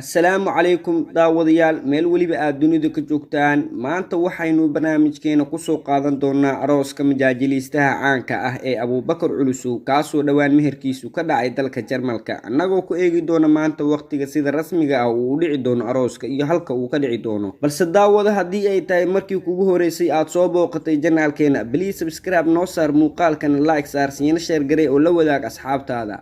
السلام عليكم داوديال meel waliba aad dunida ka joogtaan maanta waxaynu barnaamijkeena ku soo qaadan doonaa arooska majaajiliistaha caanka ah ee Abuukar Culusow kaasoo dhawaan meherkisu ka dhacay dalka Jarmalka annagoo ku eegi doona maanta waqtiga sida rasmiga ah uu dhici doono arooska iyo halka uu ka dhici doono balse daawada hadii ay tahay markii kugu horeysay aad soo booqatay janaalkeena please subscribe noo saar muuqaalkan like saar siina share garee oo la wadaag asxaabtaada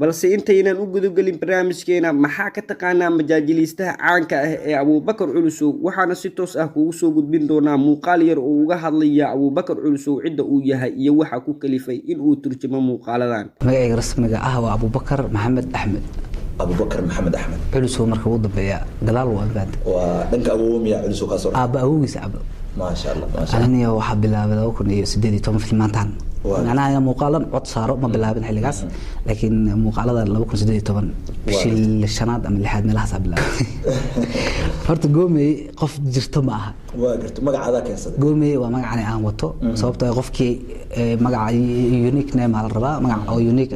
balse intaynan u gudagelin barnaamijkeena maxaa ka taqaanaa majaajiliistaha caanka ah ee Abuukar Culusow waxaana si toos ah kugu soo gudbin doonaa muuqaal yar oo uga hadlaya Abuukar Culusow cidda uu yahay iyo waxa ku kalifay in uu turjumo muuqaaladan magacayga rasmiga ah waa Abuukar Maxamed Axmed Abuukar Maxamed Axmed Culusow marka uu dambeeya gadaal waa baad waa dhanka awoomiya Culusow ka soo awoogiisa aba ma sha Allah aniga waxa bilaabay 2018 maantan أنا مقالن عد صاروا ما بلعبين حلقاس لكن مقالة 2018 بشيل الشناد أم اللي حد ملها حساب الله فرت قومي قف جرت معها واجرت مقع هذاك يا صديق قومي ومقع يعني عن وطو صوبته قفكي مقع يونيك نام على الربا مقع أو يونيك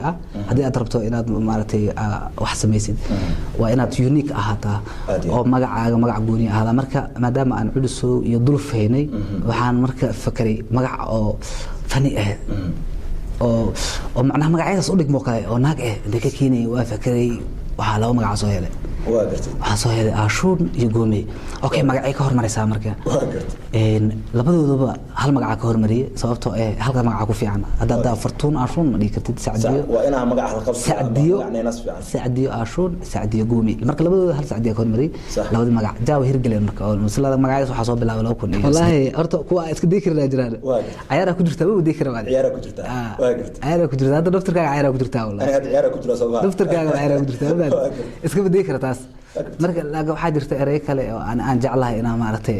هذه أضربته إن مارتي وحسن ميسين وإن يونيك هذا أو مقع قوني هذا مركا ما دام أن عدسو يضل فيني وحان مركا فكري مقع أو فني oo macnaha magacyadaas u dhigmo kale oo naag inta ka keenay waa fakray waxa loo magac soo helay waxa soo helay Ashuun iyo Goomey okay magacay ka hormaraysa marka labadooduba hal magac ka hormariyay sababtoo halka magac ku fiican hadda Fartuun Ashuun ma dhigtid Saadiyo waa ina magac la qabso Saadiyo Ashuun Saadiyo Goomey marka labadooda hal Saadiyo ka hormariyay labada magac jaaw hirgaleen marka oo misalada magacyadaas waxa soo bilaabay 2000 wallahi horta kuwa iska deekirna jiraan ciyaar ku jirta oo deekirna ciyaar ku jirta ciyaar ku jirta hadda daftarkaaga ciyaar ku jirta wallahi ciyaar ku jirta sabab daftarkaaga ciyaar ku jirta iska badii kartaas marka laga waxa jirta eray kale oo aan jeclahay inaan maartay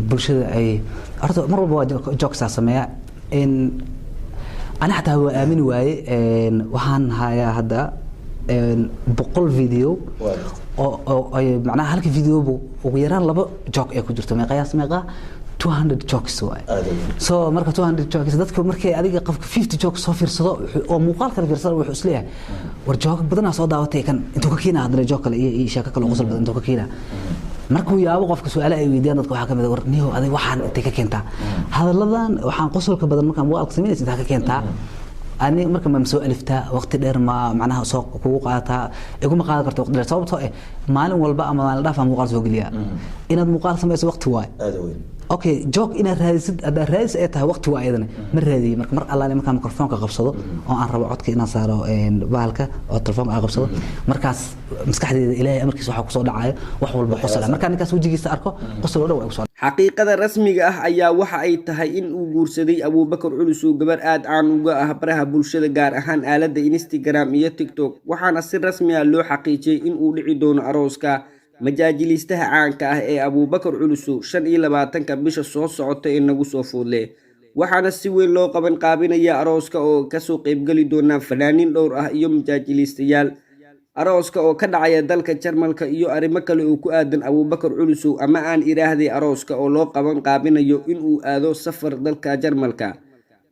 bulshada ay horta mar walba jokes sameeya in ana xataa waa aamin waaye waxaan hayaa hadda 100 video oo ay macnaha halka video ugu yaraan laba joke ay ku jirto ma qiyaas meeqa 200 jokes waay so marka 200 jokes dadku markay adiga qofka 50 jokes soo fiirsado oo muuqaal kale fiirsado wuxuu isleeyahay war joke badan soo daawatay kan intuu ka keenaa hadana joke kale iyo sheeko kale qosol badan intuu ka keenaa markuu yaabo qofka su'aalaha ay weydiiyaan dadka waxa kamid ah war niyo adiga waxaan intee ka keentaa hadaladan waxaan qosolka badan markaan muuqaalka sameynaysa inta ka keentaa ani marka ma soo aliftaa waqti dheer ma macnaha soo kugu qaataa iguma qaadan karto waqti dheer sababtoo maalin walba ama maalin dhaaf muuqaal soo geliya inaad muuqaal samayso waqti waay okay joke ina raadisid ada raadis ay tahay waqti waa ayadana ma raadiyo mar alla marka mikrofoonka qabsado oo aan rabo codka inaan saaro baalka oo telefoonka aan qabsado markaas maskaxdeeda ilaahay amarkiisa waxa ku soo dhacayo wax walba qosla marka ninkaas wajigiisa arko qosol oo dhow xaqiiqada rasmiga ah ayaa waxa ay tahay in uu guursaday Abuukar Culusow gabar aad caan uga ah baraha bulshada gaar ahaan aaladda Instagram iyo TikTok waxaana si rasmi ah loo xaqiijiyay in uu dhici doono arooska majaajiliistaha caanka ah ee Abuukar Culusow 25 bisha soo socota ee nagu soo foodle waxaana si weyn loo qaban qaabinaya arooska oo ka soo qayb gali doona fanaaniin dhowr ah iyo majaajiliistayaal arooska oo ka dhacaya dalka Jarmalka iyo arrimo kale oo ku aadan Abuukar Culusow ama aan iraahday arooska oo loo qaban qaabinayo in uu aado safar dalka Jarmalka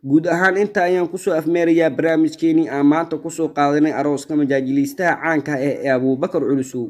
guud ahaan inta ayaan ku soo afmeerayaa barnaamijkeeni aan maanta ku soo qaadanay arooska majaajiliistaha caanka ah ee Abuukar Culusow